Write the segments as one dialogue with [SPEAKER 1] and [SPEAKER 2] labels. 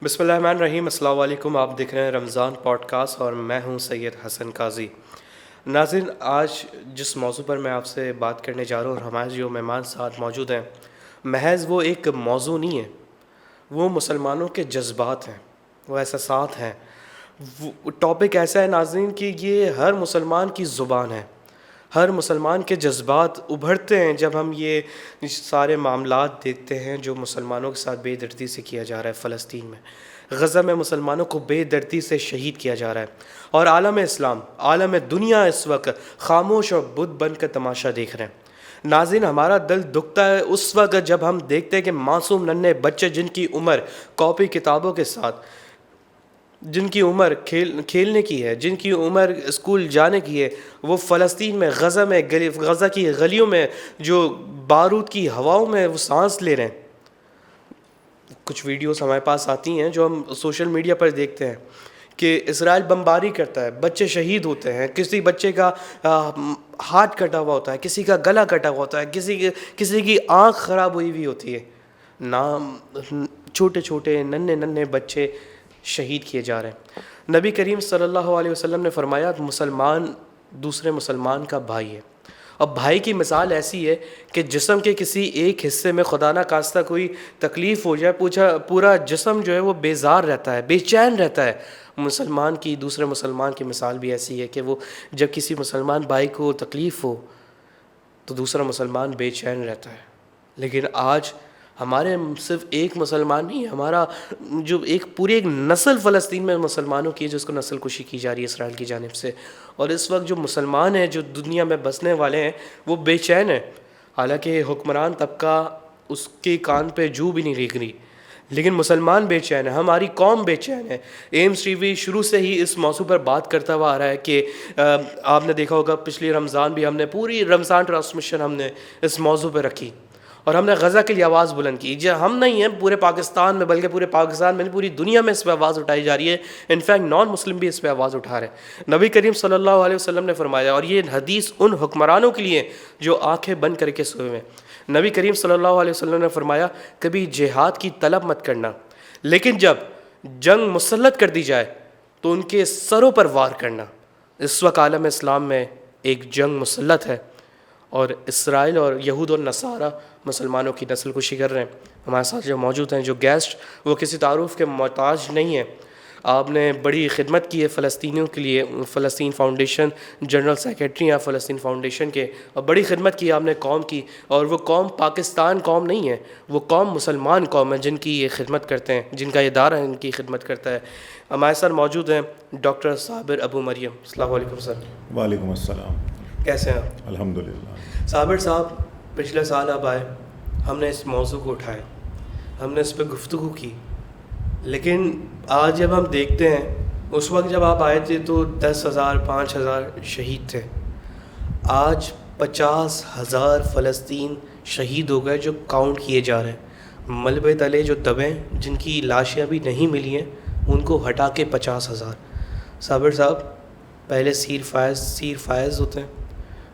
[SPEAKER 1] بسم اللہ الرحمن الرحیم. السلام علیکم. آپ دیکھ رہے ہیں رمضان پوڈ کاسٹ اور میں ہوں سید حسن قاضی. ناظرین، آج جس موضوع پر میں آپ سے بات کرنے جا رہا ہوں اور ہمارے جو مہمان ساتھ موجود ہیں، محض وہ ایک موضوع نہیں ہے، وہ مسلمانوں کے جذبات ہیں، وہ احساسات ہیں. وہ ٹاپک ایسا ہے ناظرین کہ یہ ہر مسلمان کی زبان ہے. ہر مسلمان کے جذبات ابھرتے ہیں جب ہم یہ سارے معاملات دیکھتے ہیں جو مسلمانوں کے ساتھ بے دردی سے کیا جا رہا ہے. فلسطین میں، غزہ میں مسلمانوں کو بے دردی سے شہید کیا جا رہا ہے، اور عالم اسلام، عالم دنیا اس وقت خاموش اور بت بن کر تماشا دیکھ رہے ہیں. ناظرین، ہمارا دل دکھتا ہے اس وقت جب ہم دیکھتے ہیں کہ معصوم ننھے بچے جن کی عمر کاپی کتابوں کے ساتھ، جن کی عمر کھیلنے کی ہے، جن کی عمر اسکول جانے کی ہے، وہ فلسطین میں، غزہ کی گلیوں میں جو بارود کی ہواؤں میں وہ سانس لے رہے ہیں. کچھ ویڈیوز ہمارے پاس آتی ہیں جو ہم سوشل میڈیا پر دیکھتے ہیں کہ اسرائیل بمباری کرتا ہے، بچے شہید ہوتے ہیں، کسی بچے کا ہاتھ کٹا ہوا ہوتا ہے، کسی کا گلا کٹا ہوا ہوتا ہے، کسی کی آنکھ خراب ہوئی ہوتی ہے. چھوٹے چھوٹے ننھے بچے شہید کیے جا رہے ہیں. نبی کریم صلی اللہ علیہ وسلم نے فرمایا مسلمان دوسرے مسلمان کا بھائی ہے. اب بھائی کی مثال ایسی ہے کہ جسم کے کسی ایک حصے میں خدا نہ خواستہ کوئی تکلیف ہو جائے، پورا جسم جو ہے وہ بیزار رہتا ہے، بے چین رہتا ہے. مسلمان کی دوسرے مسلمان کی مثال بھی ایسی ہے کہ وہ جب کسی مسلمان بھائی کو تکلیف ہو تو دوسرا مسلمان بے چین رہتا ہے. لیکن آج ہمارے صرف ایک مسلمان نہیں، ہمارا جو پوری ایک نسل فلسطین میں مسلمانوں کی ہے جس کو نسل کشی کی جا رہی ہے اسرائیل کی جانب سے. اور اس وقت جو مسلمان ہیں، جو دنیا میں بسنے والے ہیں، وہ بے چین ہیں. حالانکہ حکمران طبقہ اس کے کان پہ جو بھی نہیں ریگ رہی، لیکن مسلمان بے چین ہے، ہماری قوم بے چین ہے. ایمز ٹی وی شروع سے ہی اس موضوع پر بات کرتا ہوا آ رہا ہے کہ آپ نے دیکھا ہوگا پچھلی رمضان بھی ہم نے پوری رمضان ٹرانسمیشن ہم نے اس موضوع پہ رکھی اور ہم نے غزہ کے لیے آواز بلند کی. ہم نہیں ہیں پورے پاکستان میں، بلکہ پورے پاکستان میں پوری دنیا میں اس پہ آواز اٹھائی جا رہی ہے. انفیکٹ نان مسلم بھی اس پہ آواز اٹھا رہے ہیں. نبی کریم صلی اللہ علیہ وسلم نے فرمایا، اور یہ حدیث ان حکمرانوں کے لیے جو آنکھیں بند کر کے سوئے ہوئے. نبی کریم صلی اللہ علیہ وسلم نے فرمایا کبھی جہاد کی طلب مت کرنا، لیکن جب جنگ مسلط کر دی جائے تو ان کے سروں پر وار کرنا. اس وقت عالم اسلام میں ایک جنگ مسلط ہے اور اسرائیل اور یہود اور نصارہ مسلمانوں کی نسل کشی کر رہے ہیں. ہمارے ساتھ جو موجود ہیں، جو گیسٹ، وہ کسی تعارف کے محتاج نہیں ہیں. آپ نے بڑی خدمت کی ہے فلسطینیوں کے لیے، فلسطین فاؤنڈیشن جنرل سیکریٹری ہیں فلسطین فاؤنڈیشن کے، اور بڑی خدمت کی آپ نے قوم کی. اور وہ قوم پاکستان قوم نہیں ہے، وہ قوم مسلمان قوم ہے جن کی یہ خدمت کرتے ہیں، جن کا ادارہ ان کی خدمت کرتا ہے. ہمارے ساتھ موجود ہیں ڈاکٹر صابر ابو مریم. السلام علیکم سر.
[SPEAKER 2] وعلیکم السلام.
[SPEAKER 1] کیسے ہیں آپ؟
[SPEAKER 2] الحمدللہ.
[SPEAKER 1] صابر صاحب، پچھلے سال آپ آئے، ہم نے اس موضوع کو اٹھایا، ہم نے اس پہ گفتگو کی، لیکن آج جب ہم دیکھتے ہیں، اس وقت جب آپ آئے تھے تو 10,000 5,000 شہید تھے. آج 50,000 فلسطین شہید ہو گئے جو کاؤنٹ کیے جا رہے ہیں. ملبے تلے جو دبیں، جن کی لاشیں ابھی نہیں ملی ہیں، ان کو ہٹا کے 50,000. صابر صاحب، پہلے سیر فائز ہوتے ہیں،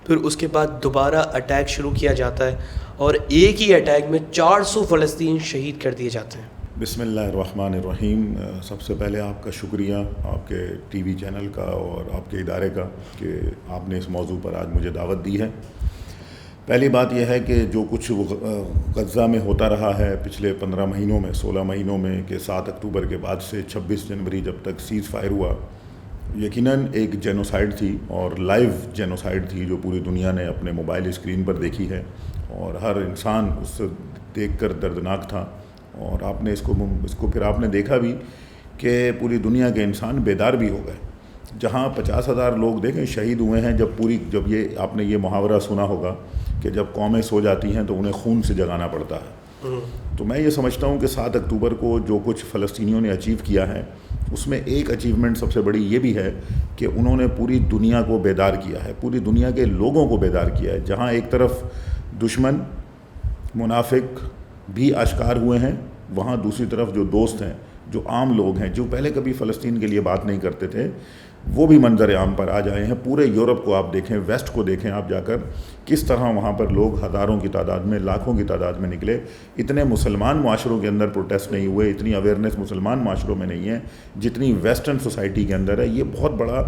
[SPEAKER 1] پھر اس کے بعد دوبارہ اٹیک شروع کیا جاتا ہے اور ایک ہی اٹیک میں 400 فلسطین شہید کر دیے جاتے ہیں.
[SPEAKER 2] بسم اللہ الرحمن الرحیم. سب سے پہلے آپ کا شکریہ، آپ کے ٹی وی چینل کا اور آپ کے ادارے کا، کہ آپ نے اس موضوع پر آج مجھے دعوت دی ہے. پہلی بات یہ ہے کہ جو کچھ غزہ میں ہوتا رہا ہے پچھلے 15 مہینوں میں، 16 مہینوں میں، کہ 7 اکتوبر کے بعد سے 26 جنوری جب تک سیز فائر ہوا، یقیناً ایک جینوسائیڈ تھی، اور لائیو جینوسائیڈ تھی جو پوری دنیا نے اپنے موبائل اسکرین پر دیکھی ہے، اور ہر انسان اس سے دیکھ کر دردناک تھا. اور آپ نے اس کو پھر آپ نے دیکھا بھی کہ پوری دنیا کے انسان بیدار بھی ہو گئے. جہاں 50,000 لوگ دیکھیں شہید ہوئے ہیں، جب یہ آپ نے یہ محاورہ سنا ہوگا کہ جب قومیں سو جاتی ہیں تو انہیں خون سے جگانا پڑتا ہے. تو میں یہ سمجھتا ہوں کہ 7 اکتوبر کو جو کچھ فلسطینیوں نے اچیو کیا ہے، اس میں ایک اچیومنٹ سب سے بڑی یہ بھی ہے کہ انہوں نے پوری دنیا کو بیدار کیا ہے، پوری دنیا کے لوگوں کو بیدار کیا ہے. جہاں ایک طرف دشمن، منافق بھی آشکار ہوئے ہیں، وہاں دوسری طرف جو دوست ہیں، جو عام لوگ ہیں، جو پہلے کبھی فلسطین کے لیے بات نہیں کرتے تھے، وہ بھی منظر عام پر آ جائے ہیں. پورے یورپ کو آپ دیکھیں, ویسٹ کو دیکھیں آپ جا کر, کس طرح وہاں پر لوگ ہزاروں کی تعداد میں, لاکھوں کی تعداد میں نکلے. اتنے مسلمان معاشروں کے اندر پروٹیسٹ نہیں ہوئے, اتنی اویئرنیس مسلمان معاشروں میں نہیں ہے جتنی ویسٹرن سوسائٹی کے اندر ہے. یہ بہت بڑا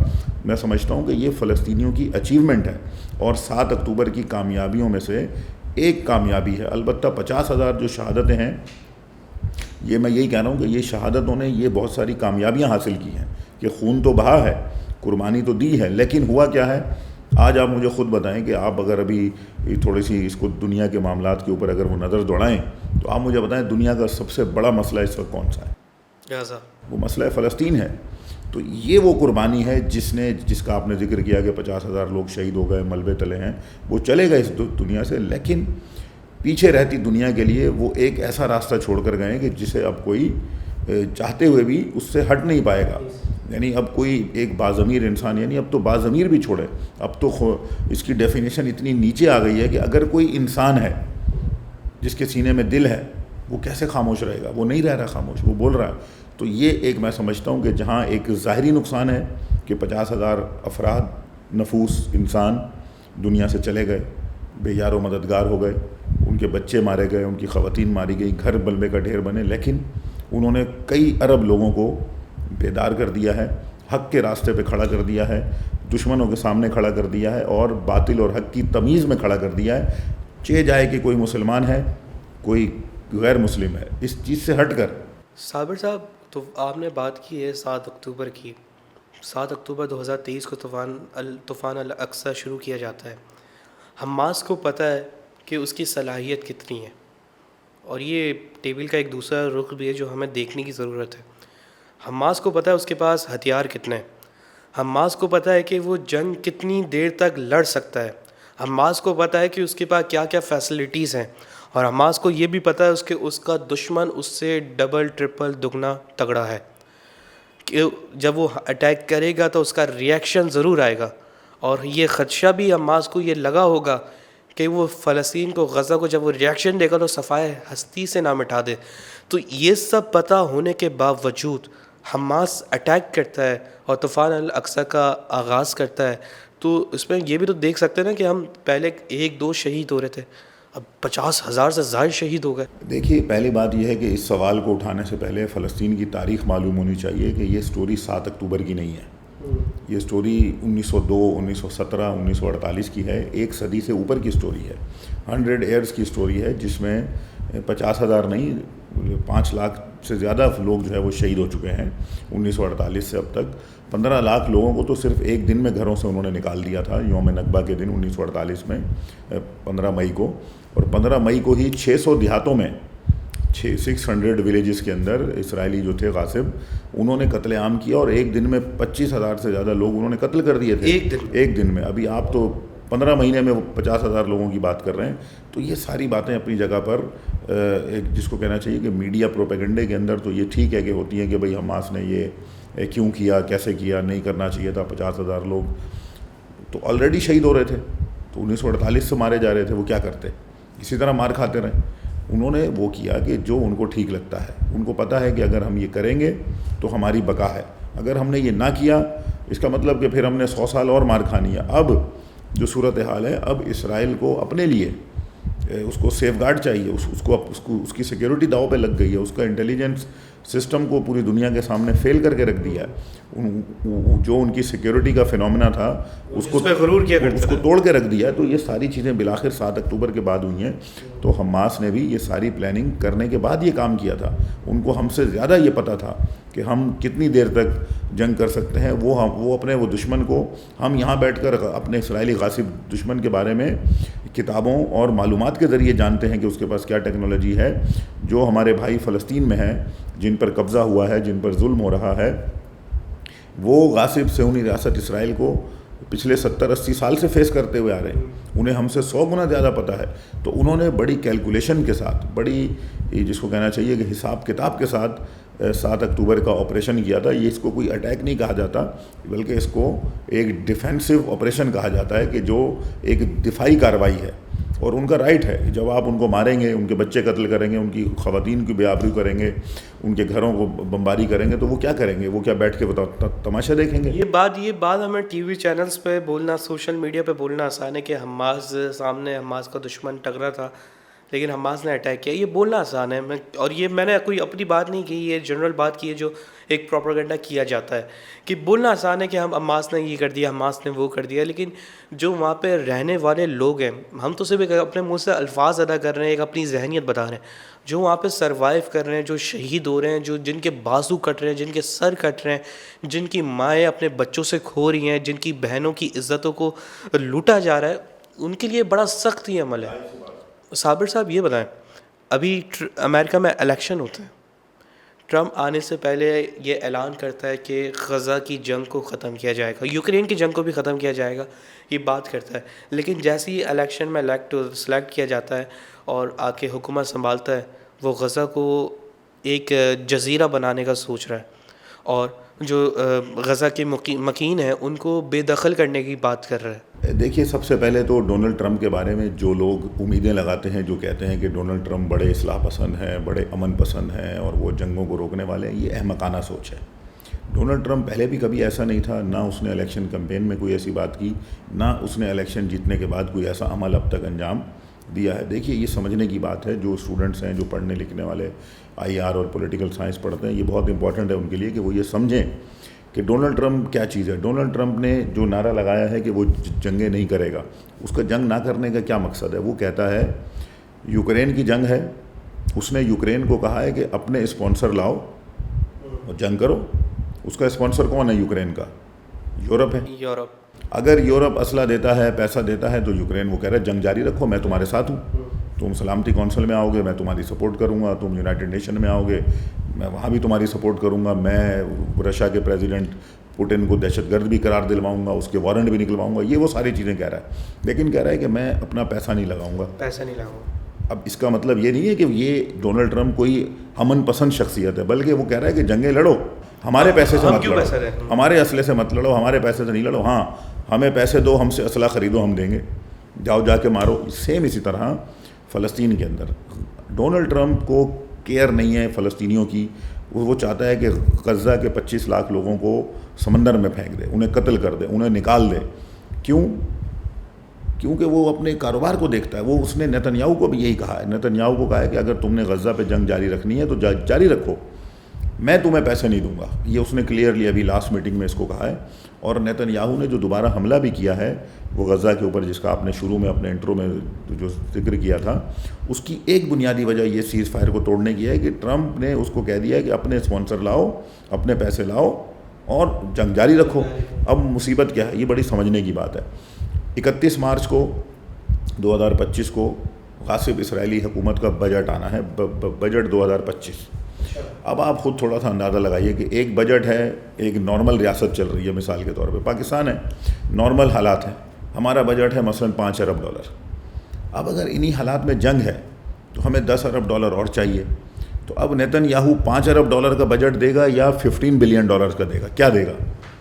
[SPEAKER 2] میں سمجھتا ہوں کہ یہ فلسطینیوں کی اچیومنٹ ہے, اور 7 اکتوبر کی کامیابیوں میں سے ایک کامیابی ہے. البتہ 50,000 جو شہادتیں ہیں, یہ میں یہی کہہ رہا ہوں کہ یہ شہادتوں نے یہ بہت ساری کامیابیاں حاصل کی ہیں کہ خون تو بہا ہے, قربانی تو دی ہے, لیکن ہوا کیا ہے. آج آپ مجھے خود بتائیں کہ آپ اگر ابھی تھوڑی سی اس کو دنیا کے معاملات کے اوپر اگر وہ نظر دوڑائیں تو آپ مجھے بتائیں دنیا کا سب سے بڑا مسئلہ اس وقت کون سا ہے؟ وہ مسئلہ فلسطین ہے. تو یہ وہ قربانی ہے جس کا آپ نے ذکر کیا کہ 50,000 لوگ شہید ہو گئے, ملبے تلے ہیں, وہ چلے گئے اس دنیا سے, لیکن پیچھے رہتی دنیا کے لیے وہ ایک ایسا راستہ چھوڑ کر گئے کہ جسے اب کوئی چاہتے ہوئے بھی اس سے ہٹ نہیں پائے گا. یعنی اب کوئی ایک باضمیر انسان, یعنی اب تو باضمیر بھی چھوڑے, اب تو اس کی ڈیفینیشن اتنی نیچے آ گئی ہے کہ اگر کوئی انسان ہے جس کے سینے میں دل ہے وہ کیسے خاموش رہے گا؟ وہ نہیں رہ رہا خاموش, وہ بول رہا ہے. تو یہ ایک میں سمجھتا ہوں کہ جہاں ایک ظاہری نقصان ہے کہ 50,000 افراد, نفوس, انسان دنیا سے چلے گئے, بے یار و مددگار ہو گئے, ان کے بچے مارے گئے, ان کی خواتین ماری گئی, گھر ملبے کا ڈھیر بنے, لیکن انہوں نے کئی ارب لوگوں کو بیدار کر دیا ہے, حق کے راستے پہ کھڑا کر دیا ہے, دشمنوں کے سامنے کھڑا کر دیا ہے, اور باطل اور حق کی تمیز میں کھڑا کر دیا ہے. چاہے جائے کہ کوئی مسلمان ہے, کوئی غیر مسلم ہے, اس چیز سے ہٹ کر.
[SPEAKER 1] صابر صاحب, تو آپ نے بات کی ہے 7 اکتوبر کی. 7 اکتوبر 2023 کو طوفان الاقصی شروع کیا جاتا ہے. حماس کو پتہ ہے کہ اس کی صلاحیت کتنی ہے, اور یہ ٹیبل کا ایک دوسرا رخ بھی ہے جو ہمیں دیکھنے کی ضرورت ہے. حماس کو پتہ ہے اس کے پاس ہتھیار کتنے ہیں. حماس کو پتہ ہے کہ وہ جنگ کتنی دیر تک لڑ سکتا ہے. حماس کو پتہ ہے کہ اس کے پاس کیا کیا فیسلٹیز ہیں, اور حماس کو یہ بھی پتہ ہے اس کا دشمن اس سے ڈبل ٹرپل دگنا تگڑا ہے, کہ جب وہ اٹیک کرے گا تو اس کا ریئیکشن ضرور آئے گا. اور یہ خدشہ بھی حماس کو یہ لگا ہوگا کہ وہ فلسطین کو, غزہ کو جب وہ ریئیکشن دے گا تو صفائے ہستی سے نہ مٹا دے. تو یہ سب پتہ ہونے کے باوجود حماس اٹیک کرتا ہے اور طوفان الاقصی کا آغاز کرتا ہے. تو اس میں یہ بھی تو دیکھ سکتے ہیں نا کہ ہم پہلے 1-2 شہید ہو رہے تھے, اب 50,000 سے زائد شہید ہو گئے.
[SPEAKER 2] دیکھیے, پہلی بات یہ ہے کہ اس سوال کو اٹھانے سے پہلے فلسطین کی تاریخ معلوم ہونی چاہیے کہ یہ سٹوری 7 اکتوبر کی نہیں ہے. یہ سٹوری 1902, 1917, 1948 کی ہے. 1 صدی سے اوپر کی سٹوری ہے. 100 ایئرز کی سٹوری ہے, جس میں 50,000 نہیں 5 لاکھ سے زیادہ لوگ جو ہے وہ شہید ہو چکے ہیں 1948 سے اب تک. 15 لاکھ لوگوں کو تو صرف ایک دن میں گھروں سے انہوں نے نکال دیا تھا, یوم نکبہ کے دن 1948 میں 15 مئی کو. اور 15 مئی کو ہی 600 دیہاتوں میں 600 ولیجز کے اندر اسرائیلی جو تھے غاصب, انہوں نے قتل عام کیا, اور ایک دن میں 25,000 سے زیادہ لوگ انہوں نے قتل کر دیے تھے ایک دن میں. ابھی آپ تو 15 مہینے میں 50,000 لوگوں کی بات کر رہے ہیں. تو یہ ساری باتیں اپنی جگہ پر ایک جس کو کہنا چاہیے کہ میڈیا پروپیگنڈے کے اندر تو یہ ٹھیک ہے کہ ہوتی ہیں کہ بھئی حماس نے یہ کیوں کیا, کیسے کیا, نہیں کرنا چاہیے تھا. 50,000 لوگ تو آلریڈی شہید ہو رہے تھے, تو 1948 سے مارے جا رہے تھے, وہ کیا کرتے؟ اسی طرح مار کھاتے رہے. انہوں نے وہ کیا کہ جو ان کو ٹھیک لگتا ہے. ان کو پتہ ہے کہ اگر ہم یہ کریں گے تو ہماری بقا ہے, اگر ہم نے یہ نہ کیا اس کا مطلب کہ پھر ہم نے 100 سال اور مار کھانی ہے. اب جو صورتحال ہے, اب اسرائیل کو اپنے لیے اس کو سیف گارڈ چاہیے, اس کی سیکیورٹی داؤ پہ لگ گئی ہے. اس کا انٹیلیجنس سسٹم کو پوری دنیا کے سامنے فیل کر کے رکھ دیا ہے. جو ان کی سیکیورٹی کا فینومینا تھا اس کو توڑ کے رکھ دیا ہے. تو یہ ساری چیزیں بالآخر 7 اکتوبر کے بعد ہوئی ہیں. تو حماس نے بھی یہ ساری پلاننگ کرنے کے بعد یہ کام کیا تھا. ان کو ہم سے زیادہ یہ پتہ تھا کہ ہم کتنی دیر تک جنگ کر سکتے ہیں. وہ اپنے وہ دشمن کو, ہم یہاں بیٹھ کر اپنے اسرائیلی غاصب دشمن کے بارے میں کتابوں اور معلومات کے ذریعے جانتے ہیں کہ اس کے پاس کیا ٹیکنالوجی ہے. جو ہمارے بھائی فلسطین میں ہیں, جن پر قبضہ ہوا ہے, جن پر ظلم ہو رہا ہے, وہ غاصب صہیونی ریاست اسرائیل کو پچھلے 70-80 سال سے فیس کرتے ہوئے آ رہے ہیں. انہیں ہم سے 100 گنا زیادہ پتہ ہے. تو انہوں نے بڑی کیلکولیشن کے ساتھ, بڑی جس کو کہنا چاہیے کہ حساب کتاب کے ساتھ 7 اکتوبر کا آپریشن کیا تھا. یہ اس کو کوئی اٹیک نہیں کہا جاتا, بلکہ اس کو ایک ڈیفینسو آپریشن کہا جاتا ہے, کہ جو ایک دفاعی کارروائی ہے. اور ان کا رائٹ ہے. جب آپ ان کو ماریں گے, ان کے بچے قتل کریں گے, ان کی خواتین کی بے آبرو کریں گے, ان کے گھروں کو بمباری کریں گے, تو وہ کیا کریں گے؟ وہ کیا بیٹھ کے تماشا دیکھیں گے؟
[SPEAKER 1] یہ بات ہمیں ٹی وی چینلز پہ بولنا, سوشل میڈیا پہ بولنا آسان ہے کہ حماس سامنے حماس کا دشمن ٹکرا تھا لیکن حماس نے اٹیک کیا, یہ بولنا آسان ہے. اور یہ میں نے کوئی اپنی بات نہیں کی, یہ جنرل بات کی ہے جو ایک پروپیگنڈا کیا جاتا ہے کہ بولنا آسان ہے کہ ہم حماس نے یہ کر دیا, حماس نے وہ کر دیا, لیکن جو وہاں پہ رہنے والے لوگ ہیں, ہم تو صرف اپنے منہ سے الفاظ ادا کر رہے ہیں, ایک اپنی ذہنیت بتا رہے ہیں. جو وہاں پہ سروائیو کر رہے ہیں, جو شہید ہو رہے ہیں, جو جن کے بازو کٹ رہے ہیں, جن کے سر کٹ رہے ہیں, جن کی مائیں اپنے بچوں سے کھو رہی ہیں, جن کی بہنوں کی عزتوں کو لوٹا جا رہا ہے, ان کے لیے بڑا سخت یہ عمل ہے. صابر صاحب یہ بتائیں, ابھی امریکہ میں الیکشن ہوتے ہیں, ٹرمپ آنے سے پہلے یہ اعلان کرتا ہے کہ غزہ کی جنگ کو ختم کیا جائے گا, یوکرین کی جنگ کو بھی ختم کیا جائے گا, یہ بات کرتا ہے. لیکن جیسے ہی الیکشن میں سلیکٹ کیا جاتا ہے اور آ کے حکومت سنبھالتا ہے, وہ غزہ کو ایک جزیرہ بنانے کا سوچ رہا ہے اور جو غزہ کے مکین ہیں ان کو بے دخل کرنے کی بات کر رہا ہے.
[SPEAKER 2] دیکھیے, سب سے پہلے تو ڈونلڈ ٹرمپ کے بارے میں جو لوگ امیدیں لگاتے ہیں, جو کہتے ہیں کہ ڈونلڈ ٹرمپ بڑے اصلاح پسند ہیں, بڑے امن پسند ہیں اور وہ جنگوں کو روکنے والے ہیں, یہ احمقانہ سوچ ہے. ڈونلڈ ٹرمپ پہلے بھی کبھی ایسا نہیں تھا, نہ اس نے الیکشن کمپین میں کوئی ایسی بات کی, نہ اس نے الیکشن جیتنے کے بعد کوئی ایسا عمل اب تک انجام دیا ہے. دیکھیے, یہ سمجھنے کی بات ہے, جو اسٹوڈنٹس ہیں, جو پڑھنے لکھنے والے IR اور پولیٹیکل سائنس پڑھتے ہیں, یہ بہت امپورٹنٹ ہے ان کے لیے کہ وہ یہ سمجھیں کہ ڈونلڈ ٹرمپ کیا چیز ہے. ڈونلڈ ٹرمپ نے جو نعرہ لگایا ہے کہ وہ جنگیں نہیں کرے گا, اس کا جنگ نہ کرنے کا کیا مقصد ہے؟ وہ کہتا ہے یوکرین کی جنگ ہے, اس نے یوکرین کو کہا ہے کہ اپنے اسپانسر لاؤ اور جنگ کرو. اس کا اسپانسر کون ہے یوکرین کا؟ یورپ ہے. اگر یورپ اسلحہ دیتا ہے, پیسہ دیتا ہے, تو یوکرین وہ کہہ رہا ہے جنگ جاری رکھو, میں تمہارے ساتھ ہوں. تم سلامتی کونسل میں آؤ گے, میں تمہاری سپورٹ کروں گا. تم یونائٹڈ نیشن میں آؤ گے, میں وہاں بھی تمہاری سپورٹ کروں گا. میں رشیا کے پریزیڈنٹ پوٹن کو دہشت گرد بھی قرار دلواؤں گا, اس کے وارنٹ بھی نکلواؤں گا. یہ وہ ساری چیزیں کہہ رہا ہے, لیکن کہہ رہا ہے کہ میں اپنا پیسہ نہیں لگاؤں گا. اب اس کا مطلب یہ نہیں ہے کہ یہ ڈونلڈ ٹرمپ کوئی امن پسند شخصیت ہے, بلکہ وہ کہہ رہا ہے کہ جنگیں لڑو, ہمارے پیسے سے مت لڑو, ہمارے اسلحے سے مت لڑو, ہمارے پیسے سے نہیں لڑو. ہاں, ہمیں پیسے دو, ہم سے اسلحہ خریدو, ہم دیں گے, جاؤ جا کے مارو. سیم اسی طرح فلسطین کے اندر ڈونلڈ ٹرمپ کو کیئر نہیں ہے فلسطینیوں کی. وہ چاہتا ہے کہ غزہ کے 25 لاکھ لوگوں کو سمندر میں پھینک دے, انہیں قتل کر دے, انہیں نکال دے. کیوں؟ کیونکہ وہ اپنے کاروبار کو دیکھتا ہے. وہ اس نے نیتن یاہو کو بھی یہی کہا ہے. نیتن یاہو کو کہا ہے کہ اگر تم نے غزہ پہ جنگ جاری رکھنی ہے تو جاری رکھو, میں تمہیں پیسے نہیں دوں گا. یہ اس نے کلیئرلی ابھی لاسٹ میٹنگ میں اس کو کہا ہے. اور نیتن یاہو نے جو دوبارہ حملہ بھی کیا ہے وہ غزہ کے اوپر, جس کا آپ نے شروع میں اپنے انٹرو میں جو ذکر کیا تھا, اس کی ایک بنیادی وجہ یہ سیز فائر کو توڑنے کی ہے کہ ٹرمپ نے اس کو کہہ دیا ہے کہ اپنے اسپانسر لاؤ, اپنے پیسے لاؤ اور جنگ جاری رکھو. اب مصیبت کیا ہے؟ یہ بڑی سمجھنے کی بات ہے. 31 مارچ کو 2025 کو غاصب اسرائیلی حکومت کا بجٹ آنا ہے, بجٹ 2025. اب آپ خود تھوڑا سا اندازہ لگائیے کہ ایک بجٹ ہے, ایک نارمل ریاست چل رہی ہے, مثال کے طور پہ پاکستان ہے, نارمل حالات ہیں, ہمارا بجٹ ہے مثلا $5 ارب. اب اگر انہی حالات میں جنگ ہے تو ہمیں $10 ارب اور چاہیے. تو اب نیتن یاہو $5 ارب کا بجٹ دے گا یا $15 بلین کا دے گا؟ کیا دے گا؟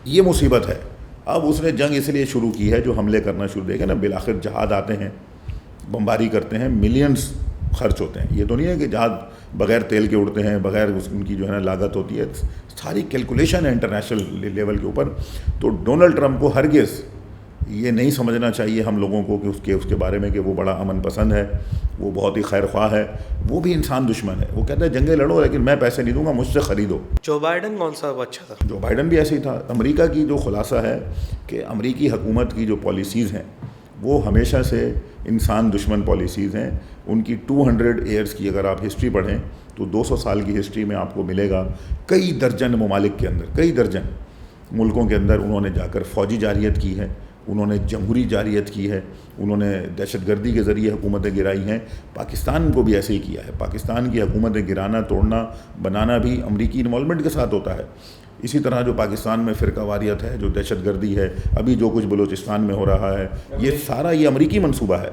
[SPEAKER 2] یہ مصیبت ہے. اب اس نے جنگ اس لیے شروع کی ہے, جو حملے کرنا شروع دے گا نا, بالآخر جہاد آتے ہیں, بمباری کرتے ہیں, ملینز خرچ ہوتے ہیں. یہ تو نہیں ہے کہ جہاد بغیر تیل کے اڑتے ہیں, بغیر ان کی جو ہے نا لاگت ہوتی ہے, ساری کیلکولیشن ہے انٹرنیشنل لیول کے اوپر. تو ڈونلڈ ٹرمپ کو ہرگز یہ نہیں سمجھنا چاہیے ہم لوگوں کو کہ اس کے بارے میں کہ وہ بڑا امن پسند ہے, وہ بہت ہی خیر خواہ ہے. وہ بھی انسان دشمن ہے. وہ کہتا ہے جنگیں لڑو لیکن میں پیسے نہیں دوں گا, مجھ سے خریدو.
[SPEAKER 1] جو بائیڈن کون سا اچھا تھا؟
[SPEAKER 2] جو بائیڈن بھی ایسے ہی تھا. امریکہ کی جو خلاصہ ہے کہ امریکی حکومت کی جو پالیسیز ہیں وہ ہمیشہ سے انسان دشمن پالیسیز ہیں. ان کی 200 ایئرس کی اگر آپ ہسٹری پڑھیں تو 200 سال کی ہسٹری میں آپ کو ملے گا کئی درجن ممالک کے اندر, کئی درجن ملکوں کے اندر انہوں نے جا کر فوجی جارحیت کی ہے, انہوں نے جمہوری جارحیت کی ہے, انہوں نے دہشت گردی کے ذریعے حکومتیں گرائی ہیں. پاکستان کو بھی ایسے ہی کیا ہے. پاکستان کی حکومتیں گرانا, توڑنا, بنانا بھی امریکی انوالومنٹ کے ساتھ ہوتا ہے. اسی طرح جو پاکستان میں فرقہ واریت ہے, جو دہشت گردی ہے, ابھی جو کچھ بلوچستان میں ہو رہا ہے, یہ سارا یہ امریکی منصوبہ ہے.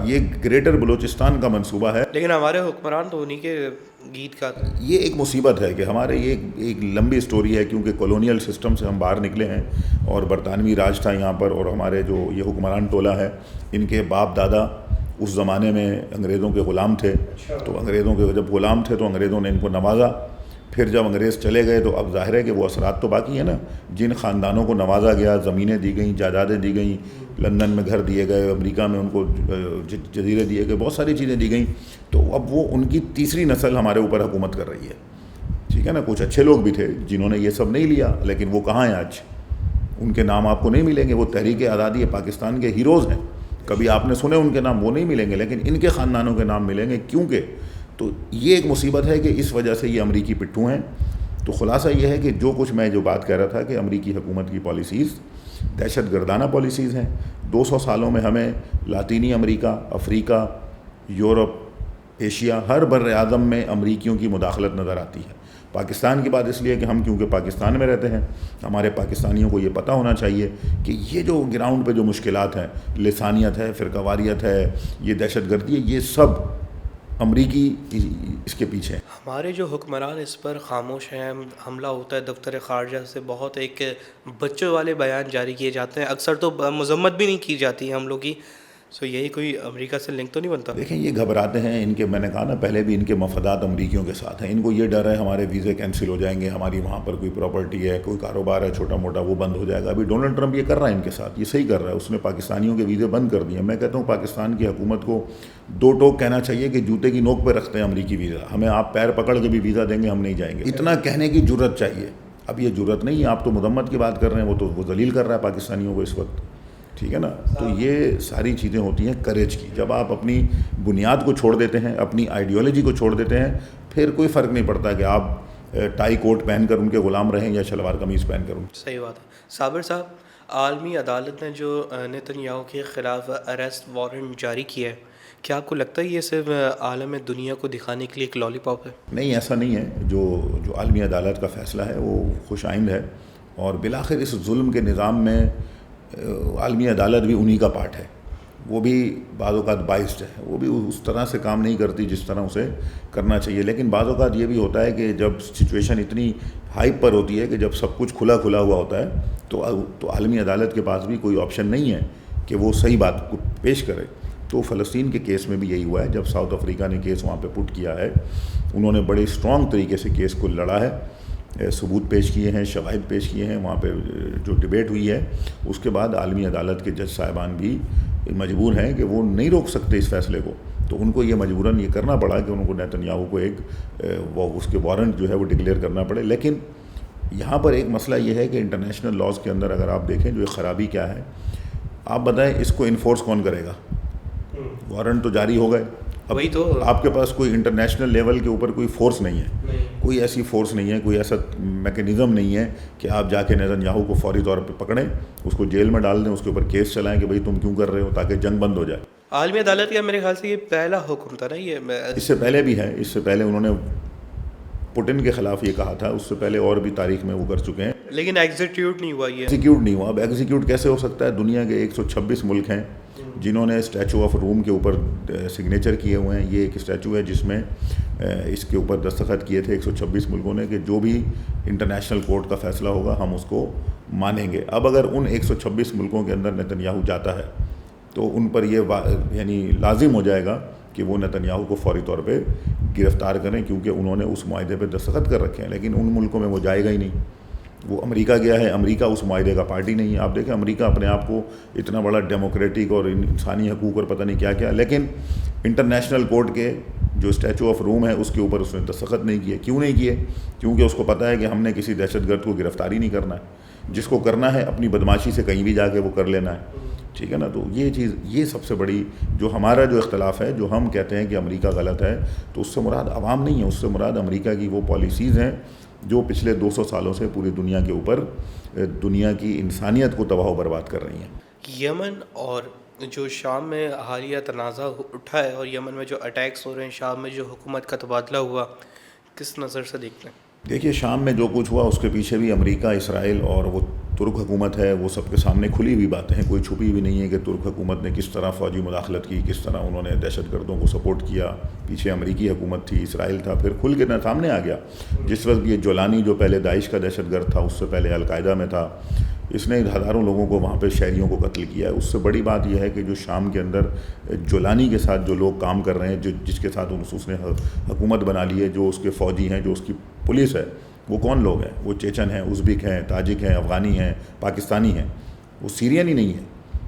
[SPEAKER 2] یہ گریٹر بلوچستان کا منصوبہ ہے.
[SPEAKER 1] لیکن ہمارے حکمران تو انہی کے گیت کا.
[SPEAKER 2] یہ ایک مصیبت ہے کہ ہمارے یہ ایک لمبی سٹوری ہے, کیونکہ کولونیل سسٹم سے ہم باہر نکلے ہیں اور برطانوی راج تھا یہاں پر, اور ہمارے جو یہ حکمران ٹولہ ہے ان کے باپ دادا اس زمانے میں انگریزوں کے غلام تھے، تو انگریزوں کے جب غلام تھے تو انگریزوں نے ان کو نوازا. پھر جب انگریز چلے گئے تو اب ظاہر ہے کہ وہ اثرات تو باقی ہیں نا. جن خاندانوں کو نوازا گیا، زمینیں دی گئیں، جائیدادیں دی گئیں، لندن میں گھر دیے گئے، امریکہ میں ان کو جزیرے دیے گئے، بہت ساری چیزیں دی گئیں. تو اب وہ ان کی تیسری نسل ہمارے اوپر حکومت کر رہی ہے. ٹھیک ہے نا. کچھ اچھے لوگ بھی تھے جنہوں نے یہ سب نہیں لیا، لیکن وہ کہاں ہیں آج؟ ان کے نام آپ کو نہیں ملیں گے. وہ تحریک آزادی پاکستان کے ہیروز ہیں، کبھی آپ نے سنے ان کے نام؟ وہ نہیں ملیں گے، لیکن ان کے خاندانوں کے نام ملیں گے. کیونکہ تو یہ ایک مصیبت ہے کہ اس وجہ سے یہ امریکی پٹھو ہیں. تو خلاصہ یہ ہے کہ جو بات کہہ رہا تھا کہ امریکی حکومت کی پالیسیز دہشت گردانہ پالیسیز ہیں. 200 سالوں میں ہمیں لاطینی امریکہ، افریقہ، یورپ، ایشیا، ہر بر اعظم میں امریکیوں کی مداخلت نظر آتی ہے. پاکستان کی بات اس لیے کہ ہم کیونکہ پاکستان میں رہتے ہیں، ہمارے پاکستانیوں کو یہ پتہ ہونا چاہیے کہ یہ جو گراؤنڈ پہ جو مشکلات ہیں، لسانیت ہے، فرقہ واریت ہے، یہ دہشت گردی ہے، یہ سب امریکی اس کے پیچھے ہیں.
[SPEAKER 1] ہمارے جو حکمران اس پر خاموش ہیں. حملہ ہوتا ہے دفتر خارجہ سے، بہت ایک بچوں والے بیان جاری کیے جاتے ہیں، اکثر تو مذمت بھی نہیں کی جاتی ہے حملوں کی. سو یہی کوئی امریکہ سے لنک تو نہیں بنتا؟
[SPEAKER 2] دیکھیں یہ گھبراتے ہیں، ان کے میں نے کہا نا پہلے بھی، ان کے مفادات امریکیوں کے ساتھ ہیں. ان کو یہ ڈر ہے ہمارے ویزے کینسل ہو جائیں گے، ہماری وہاں پر کوئی پراپرٹی ہے، کوئی کاروبار ہے چھوٹا موٹا، وہ بند ہو جائے گا. ابھی ڈونلڈ ٹرمپ یہ کر رہا ہے ان کے ساتھ، یہ صحیح کر رہا ہے. اس نے پاکستانیوں کے ویزے بند کر دیے. میں کہتا ہوں پاکستان کی حکومت کو 2 ٹوک کہنا چاہیے کہ جوتے کی نوک پہ رکھتے ہیں امریکی ویزا. ہمیں آپ پیر پکڑ کے بھی ویزا دیں گے، ہم نہیں جائیں گے. اتنا کہنے کی جرت چاہیے. اب یہ جرت نہیں ہے. آپ تو مذمت کی بات کر رہے ہیں، وہ ذلیل کر رہا ہے پاکستانیوں کو اس وقت. ٹھیک ہے نا. تو یہ ساری چیزیں ہوتی ہیں کریج کی. جب آپ اپنی بنیاد کو چھوڑ دیتے ہیں، اپنی آئیڈیالوجی کو چھوڑ دیتے ہیں، پھر کوئی فرق نہیں پڑتا کہ آپ ٹائی کوٹ پہن کر ان کے غلام رہیں یا شلوار قمیض پہن کر.
[SPEAKER 1] صحیح بات ہے. صابر صاحب، عالمی عدالت نے جو نیتن یاہو کے خلاف اریسٹ وارنٹ جاری کیا ہے، کیا آپ کو لگتا ہے یہ صرف عالم دنیا کو دکھانے کے لیے ایک لالی پاپ ہے؟
[SPEAKER 2] نہیں، ایسا نہیں ہے. جو عالمی عدالت کا فیصلہ ہے وہ خوش آئند ہے، اور بالآخر اس ظلم کے نظام میں عالمی عدالت بھی انہی کا پارٹ ہے. وہ بھی بعض اوقات بائسڈ ہے، وہ بھی اس طرح سے کام نہیں کرتی جس طرح اسے کرنا چاہیے. لیکن بعض اوقات یہ بھی ہوتا ہے کہ جب سچویشن اتنی ہائپ پر ہوتی ہے کہ جب سب کچھ کھلا ہوا ہوتا ہے تو عالمی عدالت کے پاس بھی کوئی آپشن نہیں ہے کہ وہ صحیح بات کو پیش کرے. تو فلسطین کے کیس میں بھی یہی ہوا ہے. جب ساؤتھ افریقہ نے کیس وہاں پہ پٹ کیا ہے، انہوں نے بڑے اسٹرانگ طریقے سے کیس کو لڑا ہے، ثبوت پیش کیے ہیں، شواہد پیش کیے ہیں. وہاں پہ جو ڈبیٹ ہوئی ہے، اس کے بعد عالمی عدالت کے جج صاحبان بھی مجبور ہیں کہ وہ نہیں روک سکتے اس فیصلے کو. تو ان کو یہ مجبوراً یہ کرنا پڑا کہ ان کو نیتن یاہو کو اس کے وارنٹ جو ہے وہ ڈکلیئر کرنا پڑے. لیکن یہاں پر ایک مسئلہ یہ ہے کہ انٹرنیشنل لاز کے اندر اگر آپ دیکھیں جو ایک خرابی کیا ہے، آپ بتائیں اس کو انفورس کون کرے گا؟ وارنٹ تو جاری ہو گئے، اب
[SPEAKER 1] وہی تو
[SPEAKER 2] آپ کے پاس کوئی انٹرنیشنل لیول کے اوپر کوئی فورس نہیں ہے، کوئی ایسی فورس نہیں ہے، کوئی ایسا میکینزم نہیں ہے کہ آپ جا کے نیتن یاہو کو فوری طور پہ پکڑیں، اس کو جیل میں ڈال دیں، اس کے اوپر کیس چلائیں کہ بھائی تم کیوں کر رہے ہو، تاکہ جنگ بند ہو جائے.
[SPEAKER 1] عالمی عدالت کا میرے خیال سے یہ پہلا حکم تھا نا. یہ
[SPEAKER 2] اس سے پہلے بھی ہے، اس سے پہلے انہوں نے پوٹن کے خلاف یہ کہا تھا، اس سے پہلے اور بھی تاریخ میں وہ کر چکے ہیں.
[SPEAKER 1] لیکن ایگزیکیوٹ نہیں ہوا. یہ
[SPEAKER 2] ایگزیکیوٹ نہیں ہوا. اب ایگزیکیوٹ کیسے ہو سکتا ہے؟ دنیا کے 126 ملک ہیں جنہوں نے اسٹیچو آف روم کے اوپر سگنیچر کیے ہوئے ہیں. یہ ایک اسٹیچو ہے جس میں اس کے اوپر دستخط کیے تھے 126 ملکوں نے کہ جو بھی انٹرنیشنل کورٹ کا فیصلہ ہوگا ہم اس کو مانیں گے. اب اگر ان 126 ملکوں کے اندر نیتن یاہو جاتا ہے تو ان پر یہ یعنی لازم ہو جائے گا کہ وہ نیتن یاہو کو فوری طور پہ گرفتار کریں، کیونکہ انہوں نے اس معاہدے پہ دستخط کر رکھے ہیں. لیکن ان ملکوں میں وہ جائے گا ہی نہیں. وہ امریکہ گیا ہے، امریکہ اس معاہدے کا پارٹی نہیں ہے. آپ دیکھیں امریکہ اپنے آپ کو اتنا بڑا ڈیموکریٹک اور انسانی حقوق اور پتہ نہیں کیا کیا، لیکن انٹرنیشنل کورٹ کے جو اسٹیچو آف روم ہے اس کے اوپر اس نے دستخط نہیں کیے. کیوں نہیں کیے؟ کیونکہ اس کو پتہ ہے کہ ہم نے کسی دہشت گرد کو گرفتار ہی نہیں کرنا ہے. جس کو کرنا ہے اپنی بدماشی سے کہیں بھی جا کے وہ کر لینا ہے. ٹھیک ہے نا. تو یہ چیز، یہ سب سے بڑی جو ہمارا جو اختلاف ہے، جو ہم کہتے ہیں کہ امریکہ غلط ہے، تو اس سے مراد عوام نہیں ہے، اس سے مراد امریکہ کی وہ پالیسیز ہیں جو پچھلے 200 سالوں سے پوری دنیا کے اوپر دنیا کی انسانیت کو تباہ و برباد کر رہی ہیں.
[SPEAKER 1] یمن اور جو شام میں حالیہ تنازع اٹھا ہے، اور یمن میں جو اٹیکس ہو رہے ہیں، شام میں جو حکومت کا تبادلہ ہوا، کس نظر سے دیکھتے ہیں؟
[SPEAKER 2] دیکھیے شام میں جو کچھ ہوا اس کے پیچھے بھی امریکہ، اسرائیل اور وہ ترک حکومت ہے، وہ سب کے سامنے کھلی ہوئی باتیں ہیں. کوئی چھپی ہوئی نہیں ہے کہ ترک حکومت نے کس طرح فوجی مداخلت کی، کس طرح انہوں نے دہشت گردوں کو سپورٹ کیا. پیچھے امریکی حکومت تھی، اسرائیل تھا، پھر کھل کے سامنے آ گیا. جس وقت یہ جولانی جو پہلے داعش کا دہشت گرد تھا، اس سے پہلے القاعدہ میں تھا، اس نے ہزاروں لوگوں کو وہاں پہ شہریوں کو قتل کیا ہے. اس سے بڑی بات یہ ہے کہ جو شام کے اندر جولانی کے ساتھ جو لوگ کام کر رہے ہیں, جس کے ساتھ اس نے حکومت بنا لی ہے, جو اس کے فوجی ہیں, جو اس کی پولیس ہے, وہ کون لوگ ہیں؟ وہ چیچن ہیں, ازبک ہیں, تاجک ہیں, افغانی ہیں, پاکستانی ہیں. وہ سیرین ہی نہیں ہیں.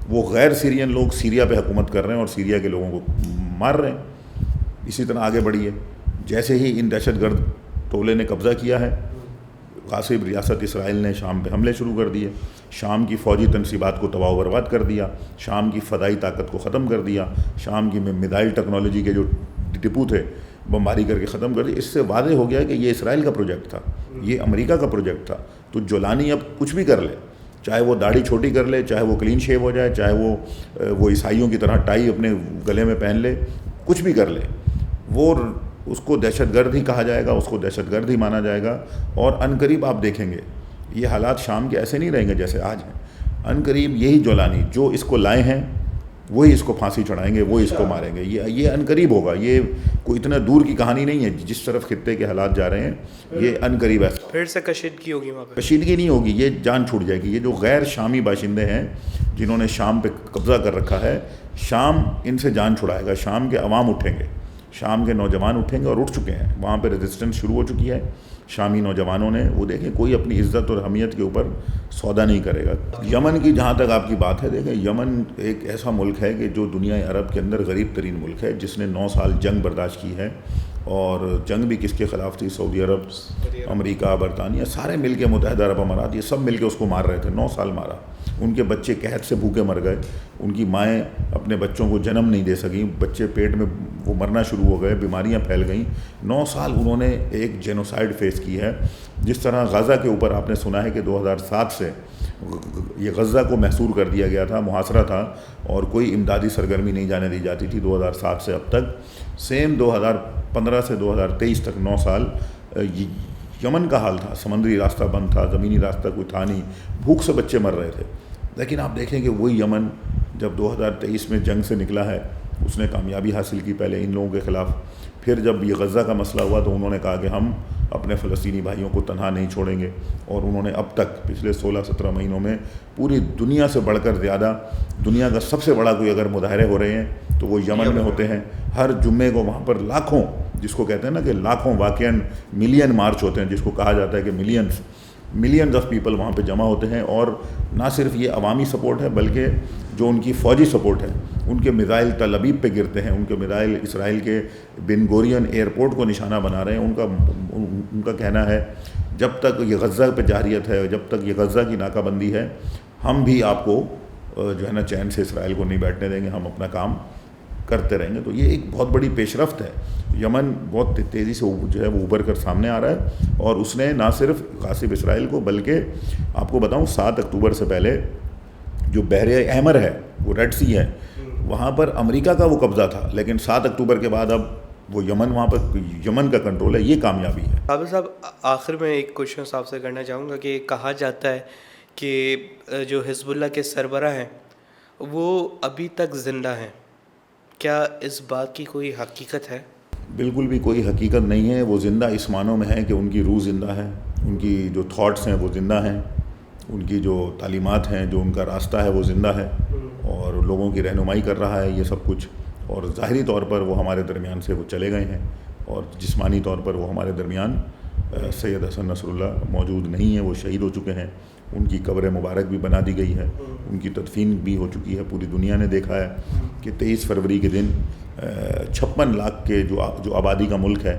[SPEAKER 2] وہ غیر سیرین لوگ سیریا پہ حکومت کر رہے ہیں اور سیریا کے لوگوں کو مار رہے ہیں. اسی طرح آگے بڑھیے. جیسے ہی ان دہشت گرد ٹولے نے قبضہ کیا ہے, غاصب ریاست اسرائیل نے شام پہ حملے شروع کر دیے, شام کی فوجی تنصیبات کو تباہ و برباد کر دیا, شام کی فضائی طاقت کو ختم کر دیا, شام کی میزائل ٹیکنالوجی کے جو ڈپو تھے بمباری کر کے ختم کر دیا. اس سے واضح ہو گیا کہ یہ اسرائیل کا پروجیکٹ تھا, یہ امریکہ کا پروجیکٹ تھا. تو جولانی اب کچھ بھی کر لے, چاہے وہ داڑھی چھوٹی کر لے, چاہے وہ کلین شیو ہو جائے, چاہے وہ عیسائیوں کی طرح ٹائی اپنے گلے میں پہن لے, کچھ بھی کر لے, وہ اس کو دہشت گرد ہی کہا جائے گا, اس کو دہشت گرد ہی مانا جائے گا. اور عنقریب آپ دیکھیں گے یہ حالات شام کے ایسے نہیں رہیں گے جیسے آج ہیں. عنقریب یہی جولانی جو اس کو لائے ہیں وہی اس کو پھانسی چڑھائیں گے, وہی اس کو ماریں گے. یہ عنقریب ہوگا. یہ کوئی اتنا دور کی کہانی نہیں ہے. جس طرف خطے کے حالات جا رہے ہیں یہ عنقریب ہے.
[SPEAKER 1] پھر سے کشیدگی ہوگی وہاں پہ.
[SPEAKER 2] کشیدگی نہیں ہوگی, یہ جان چھوٹ جائے گی. یہ جو غیر شامی باشندے ہیں جنہوں نے شام پہ قبضہ کر رکھا ہے, شام ان سے جان چھڑائے گا. شام کے عوام اٹھیں گے, شام کے نوجوان اٹھیں گے اور اٹھ چکے ہیں. وہاں پہ ریزسٹنس شروع ہو چکی ہے شامی نوجوانوں نے. وہ دیکھیں کوئی اپنی عزت اور حمیت کے اوپر سودا نہیں کرے گا. یمن کی جہاں تک آپ کی بات ہے, دیکھیں یمن ایک ایسا ملک ہے کہ جو دنیا عرب کے اندر غریب ترین ملک ہے, جس نے 9 سال جنگ برداشت کی ہے. اور جنگ بھی کس کے خلاف تھی؟ سعودی عرب, امریکہ, برطانیہ, سارے مل کے, متحدہ عرب امارات, یہ سب مل کے اس کو مار رہے تھے. 9 سال مارا. ان کے بچے قحط سے بھوکے مر گئے, ان کی مائیں اپنے بچوں کو جنم نہیں دے سکیں, بچے پیٹ میں وہ مرنا شروع ہو گئے, بیماریاں پھیل گئیں. 9 سال انہوں نے ایک جینوسائیڈ فیس کی ہے. جس طرح غزہ کے اوپر آپ نے سنا ہے کہ 2007 سے یہ غزہ کو محصور کر دیا گیا تھا, محاصرہ تھا, اور کوئی امدادی سرگرمی نہیں جانے دی جاتی تھی 2007 سے اب تک. سیم 2015 سے 2023 تک 9 سال یمن کا حال تھا. سمندری راستہ بند تھا, زمینی راستہ کوئی تھا نہیں, بھوک سے بچے مر رہے تھے. لیکن آپ دیکھیں کہ وہی یمن جب 2023 میں جنگ سے نکلا ہے, اس نے کامیابی حاصل کی پہلے ان لوگوں کے خلاف. پھر جب یہ غزہ کا مسئلہ ہوا تو انہوں نے کہا کہ ہم اپنے فلسطینی بھائیوں کو تنہا نہیں چھوڑیں گے. اور انہوں نے اب تک پچھلے 16-17 مہینوں میں پوری دنیا سے بڑھ کر زیادہ, دنیا کا سب سے بڑا کوئی اگر مظاہرے ہو رہے ہیں تو وہ یمن میں ہوتے ہیں. ہر جمعے کو وہاں پر لاکھوں, جس کو کہتے ہیں نا کہ لاکھوں, واقعاً ملین مارچ ہوتے ہیں, جس کو کہا جاتا ہے کہ ملینز آف پیپل وہاں پہ جمع ہوتے ہیں. اور نہ صرف یہ عوامی سپورٹ ہے بلکہ جو ان کی فوجی سپورٹ ہے, ان کے میزائل تل ابیب پہ گرتے ہیں, ان کے میزائل اسرائیل کے بن گورین ایئرپورٹ کو نشانہ بنا رہے ہیں. ان کا کہنا ہے جب تک یہ غزہ پہ جارحیت ہے, جب تک یہ غزہ کی ناکہ بندی ہے, ہم بھی آپ کو جو ہے نا چین سے اسرائیل کو نہیں بیٹھنے دیں گے, ہم اپنا کام کرتے رہیں گے. تو یہ ایک بہت بڑی پیش رفت ہے. یمن بہت تیزی سے جو ہے وہ ابھر کر سامنے آ رہا ہے. اور اس نے نہ صرف غاصب اسرائیل کو, بلکہ آپ کو بتاؤں 7 اکتوبر سے پہلے جو بحر احمر ہے, وہ ریڈ سی ہے, وہاں پر امریکہ کا وہ قبضہ تھا. لیکن 7 اکتوبر کے بعد اب وہ یمن, وہاں پر یمن کا کنٹرول ہے. یہ کامیابی ہے.
[SPEAKER 1] عابد صاحب, آخر میں ایک کوشچن صاحب سے کرنا چاہوں گا کہ کہا جاتا ہے کہ جو حزب اللہ کے سربراہ ہیں وہ ابھی تک زندہ ہیں. کیا اس بات کی کوئی حقیقت ہے؟
[SPEAKER 2] بالکل بھی کوئی حقیقت نہیں ہے. وہ زندہ اس معنوں میں ہے کہ ان کی روح زندہ ہے, ان کی جو تھاٹس ہیں وہ زندہ ہیں, ان کی جو تعلیمات ہیں, جو ان کا راستہ ہے وہ زندہ ہے, اور لوگوں کی رہنمائی کر رہا ہے یہ سب کچھ. اور ظاہری طور پر وہ ہمارے درمیان سے وہ چلے گئے ہیں, اور جسمانی طور پر وہ ہمارے درمیان سید حسن نصر اللہ موجود نہیں ہیں, وہ شہید ہو چکے ہیں. ان کی قبر مبارک بھی بنا دی گئی ہے, ان کی تدفین بھی ہو چکی ہے. پوری دنیا نے دیکھا ہے کہ 23 فروری کے دن 56 لاکھ کے جو آبادی کا ملک ہے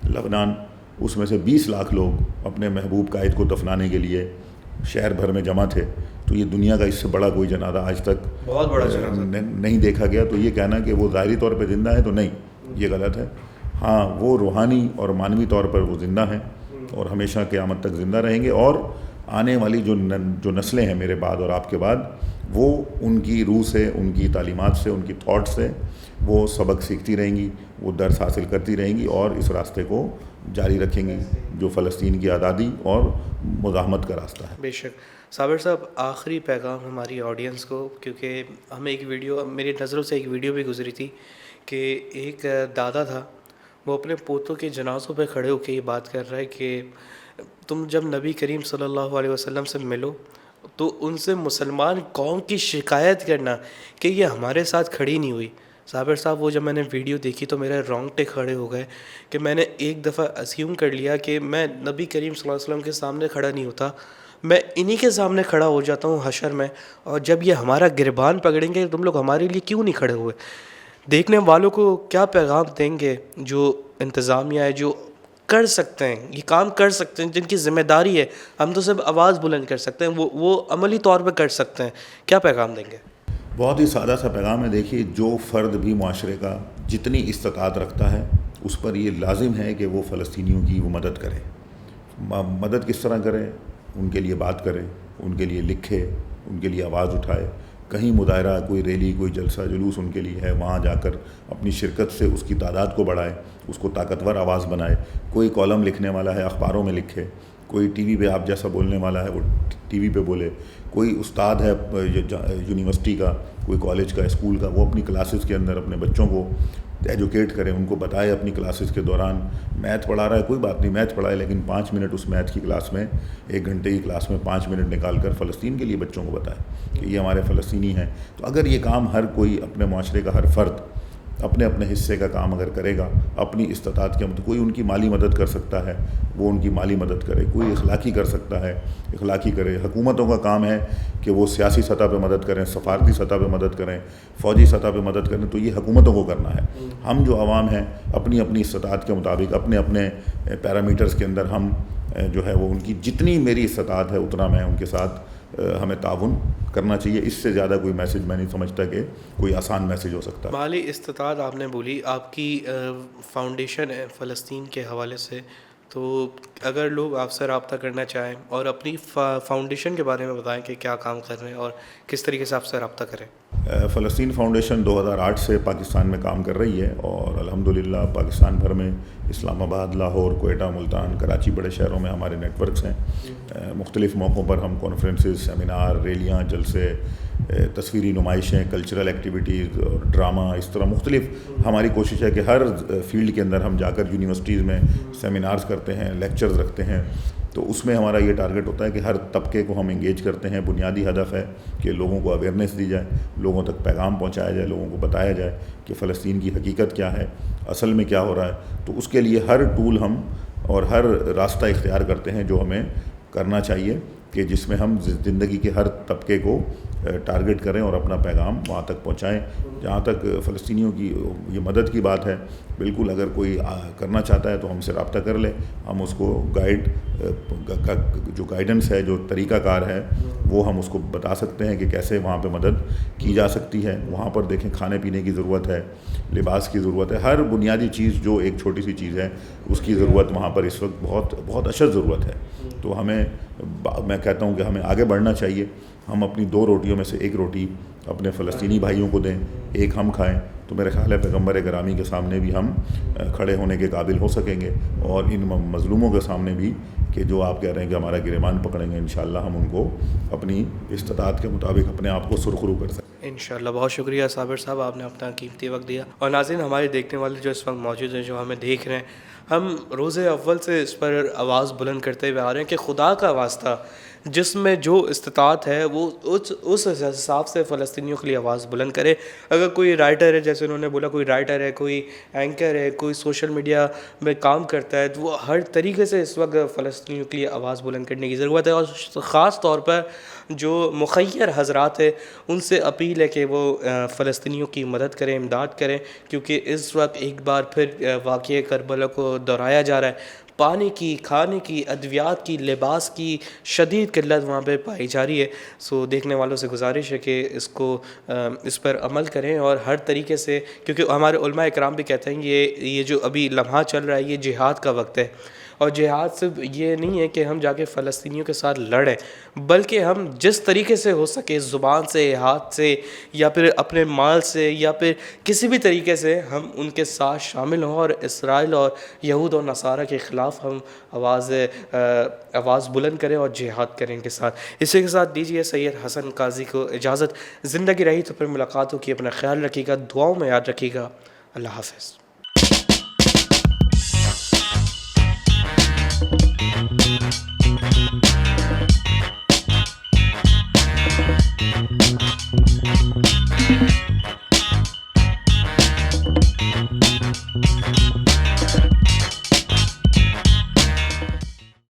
[SPEAKER 2] لبنان, اس میں سے 20 لاکھ لوگ اپنے محبوب قائد کو دفنانے کے لیے شہر بھر میں جمع تھے. تو یہ دنیا کا اس سے بڑا کوئی جنازہ آج تک
[SPEAKER 1] بہت بڑا جنازہ
[SPEAKER 2] نہیں دیکھا گیا. تو یہ کہنا کہ وہ ظاہری طور پہ زندہ ہے تو نہیں, یہ غلط ہے. ہاں, وہ روحانی اور معنوی طور پر وہ زندہ ہیں اور ہمیشہ قیامت تک زندہ رہیں گے. اور آنے والی جو نسلیں ہیں میرے بعد اور آپ کے بعد, وہ ان کی روح سے, ان کی تعلیمات سے, ان کی تھاٹ سے وہ سبق سیکھتی رہیں گی, وہ درس حاصل کرتی رہیں گی, اور اس راستے کو جاری رکھیں گی جو فلسطین کی آزادی اور مزاحمت کا راستہ ہے.
[SPEAKER 1] بے شک. صابر صاحب, آخری پیغام ہماری آڈینس کو, کیونکہ ہمیں ایک ویڈیو, میری نظروں سے ایک ویڈیو بھی گزری تھی کہ ایک دادا تھا, وہ اپنے پوتوں کے جنازوں پہ کھڑے ہو کے یہ بات کر رہا ہے کہ تم جب نبی کریم صلی اللہ علیہ وسلم سے ملو, تو ان سے مسلمان قوم کی شکایت کرنا کہ یہ ہمارے ساتھ کھڑی نہیں ہوئی. صابر صاحب وہ جب میں نے ویڈیو دیکھی تو میرے رونگٹے کھڑے ہو گئے کہ میں نے ایک دفعہ اسیوم کر لیا کہ میں نبی کریم صلی اللہ علیہ وسلم کے سامنے کھڑا نہیں ہوتا, میں انہی کے سامنے کھڑا ہو جاتا ہوں حشر میں, اور جب یہ ہمارا گربان پکڑیں گے تم لوگ ہمارے لیے کیوں نہیں کھڑے ہوئے. دیکھنے والوں کو کیا پیغام دیں گے جو انتظامیہ ہے, جو کر سکتے ہیں یہ کام کر سکتے ہیں, جن کی ذمہ داری ہے, ہم تو صرف آواز بلند کر سکتے ہیں, وہ عملی طور پہ کر سکتے ہیں, کیا پیغام دیں گے؟
[SPEAKER 2] بہت ہی سادہ سا پیغام ہے. دیکھیے, جو فرد بھی معاشرے کا جتنی استطاعت رکھتا ہے اس پر یہ لازم ہے کہ وہ فلسطینیوں کی وہ مدد کرے. مدد کس طرح کرے؟ ان کے لیے بات کرے, ان کے لیے لکھے, ان کے لیے آواز اٹھائے. کہیں مظاہرہ, کوئی ریلی, کوئی جلسہ جلوس ان کے لیے ہے, وہاں جا کر اپنی شرکت سے اس کی تعداد کو بڑھائے, اس کو طاقتور آواز بنائے. کوئی کالم لکھنے والا ہے اخباروں میں لکھے, کوئی ٹی وی پہ آپ جیسا بولنے والا ہے وہ ٹی وی پہ بولے, کوئی استاد ہے یونیورسٹی کا, کوئی کالج کا, اسکول کا, وہ اپنی کلاسز کے اندر اپنے بچوں کو ایجوکیٹ کرے, ان کو بتائے اپنی کلاسز کے دوران. میتھ پڑھا رہا ہے, کوئی بات نہیں, میتھ پڑھائے, لیکن 5 منٹ اس میتھ کی کلاس میں, 1 گھنٹے کی کلاس میں 5 منٹ نکال کر فلسطین کے لیے بچوں کو بتائے کہ یہ ہمارے فلسطینی ہیں. تو اگر یہ کام ہر کوئی, اپنے معاشرے کا ہر فرد اپنے اپنے حصے کا کام اگر کرے گا اپنی استطاعت کے مطابق, کوئی ان کی مالی مدد کر سکتا ہے وہ ان کی مالی مدد کرے, کوئی اخلاقی کر سکتا ہے اخلاقی کرے. حکومتوں کا کام ہے کہ وہ سیاسی سطح پہ مدد کریں, سفارتی سطح پہ مدد کریں, فوجی سطح پہ مدد کریں, تو یہ حکومتوں کو کرنا ہے. ہم جو عوام ہیں اپنی اپنی استطاعت کے مطابق اپنے اپنے پیرامیٹرز کے اندر ہم جو ہے وہ ان کی جتنی میری استطاعت ہے اتنا میں ان کے ساتھ ہمیں تعاون کرنا چاہیے. اس سے زیادہ کوئی میسج میں نہیں سمجھتا کہ کوئی آسان میسج ہو سکتا.
[SPEAKER 1] مالی استطاعت آپ نے بولی, آپ کی فاؤنڈیشن ہے فلسطین کے حوالے سے, تو اگر لوگ آپ سے رابطہ کرنا چاہیں اور اپنی فاؤنڈیشن کے بارے میں بتائیں کہ کیا کام کر رہے ہیں اور کس طریقے سے آپ سے رابطہ کریں.
[SPEAKER 2] فلسطین فاؤنڈیشن 2008 سے پاکستان میں کام کر رہی ہے, اور الحمدللہ پاکستان بھر میں اسلام آباد, لاہور, کوئٹہ, ملتان, کراچی, بڑے شہروں میں ہمارے نیٹ ورکس ہیں. مختلف موقعوں پر ہم کانفرنسز, سیمینار, ریلیاں, جلسے, تصویری نمائشیں, کلچرل ایکٹیویٹیز اور ڈرامہ, اس طرح مختلف ہماری کوشش ہے کہ ہر فیلڈ کے اندر ہم جا کر یونیورسٹیز میں سیمینارز کرتے ہیں, لیکچرز رکھتے ہیں. تو اس میں ہمارا یہ ٹارگٹ ہوتا ہے کہ ہر طبقے کو ہم انگیج کرتے ہیں. بنیادی ہدف ہے کہ لوگوں کو اویئرنیس دی جائے, لوگوں تک پیغام پہنچایا جائے, لوگوں کو بتایا جائے کہ فلسطین کی حقیقت کیا ہے, اصل میں کیا ہو رہا ہے. تو اس کے لیے ہر ٹول ہم اور ہر راستہ اختیار کرتے ہیں جو ہمیں کرنا چاہیے, کہ جس میں ہم زندگی کے ہر طبقے کو ٹارگٹ کریں اور اپنا پیغام وہاں تک پہنچائیں. جہاں تک فلسطینیوں کی یہ مدد کی بات ہے, بالکل اگر کوئی کرنا چاہتا ہے تو ہم سے رابطہ کر لے, ہم اس کو جو گائیڈنس ہے, جو طریقہ کار ہے, وہ ہم اس کو بتا سکتے ہیں کہ کیسے وہاں پہ مدد کی جا سکتی ہے. وہاں پر دیکھیں کھانے پینے کی ضرورت ہے, لباس کی ضرورت ہے, ہر بنیادی چیز جو ایک چھوٹی سی چیز ہے اس کی ضرورت وہاں پر اس وقت بہت بہت اشد ضرورت ہے. تو میں کہتا ہوں کہ ہمیں آگے بڑھنا چاہیے. ہم اپنی 2 روٹیوں میں سے 1 روٹی اپنے فلسطینی بھائیوں کو دیں, 1 ہم کھائیں, تو میرے خیال ہے پیغمبر گرامی کے سامنے بھی ہم کھڑے ہونے کے قابل ہو سکیں گے, اور ان مظلوموں کے سامنے بھی کہ جو آپ کہہ رہے ہیں کہ ہمارا گریبان پکڑیں گے, انشاءاللہ ہم ان کو اپنی استطاعت کے مطابق اپنے آپ کو سرخرو کر سکیں.
[SPEAKER 1] انشاءاللہ. بہت شکریہ صابر صاحب, آپ نے اپنا قیمتی وقت دیا. اور ناظرین, ہمارے دیکھنے والے جو اس وقت موجود ہیں, جو ہمیں دیکھ رہے ہیں, ہم روز اول سے اس پر آواز بلند کرتے ہوئے آ رہے ہیں کہ خدا کا واسطہ جس میں جو استطاعت ہے وہ اس حساب سے فلسطینیوں کے لیے آواز بلند کرے. اگر کوئی رائٹر ہے, جیسے انہوں نے بولا, کوئی رائٹر ہے, کوئی اینکر ہے, کوئی سوشل میڈیا میں کام کرتا ہے, تو وہ ہر طریقے سے اس وقت فلسطینیوں کے لیے آواز بلند کرنے کی ضرورت ہے. اور خاص طور پر جو مخیر حضرات ہیں ان سے اپیل ہے کہ وہ فلسطینیوں کی مدد کریں, امداد کریں, کیونکہ اس وقت ایک بار پھر واقعہ کربلا کو دہرایا جا رہا ہے. پانی کی, کھانے کی, ادویات کی, لباس کی شدید قلت وہاں پہ پائی جا رہی ہے. سو دیکھنے والوں سے گزارش ہے کہ اس پر عمل کریں, اور ہر طریقے سے, کیونکہ ہمارے علماء اکرام بھی کہتے ہیں یہ جو ابھی لمحہ چل رہا ہے یہ جہاد کا وقت ہے. اور جہاد صرف یہ نہیں ہے کہ ہم جا کے فلسطینیوں کے ساتھ لڑیں, بلکہ ہم جس طریقے سے ہو سکے, زبان سے, ہاتھ سے, یا پھر اپنے مال سے, یا پھر کسی بھی طریقے سے ہم ان کے ساتھ شامل ہوں, اور اسرائیل اور یہود اور نصارہ کے خلاف ہم آواز بلند کریں اور جہاد کریں ان کے ساتھ. اسی کے ساتھ دیجیے سید حسن قاضی کو اجازت. زندگی رہی تو پھر ملاقات ہوگی. اپنا خیال رکھیے گا, دعاؤں میں یاد رکھیے گا. اللہ حافظ.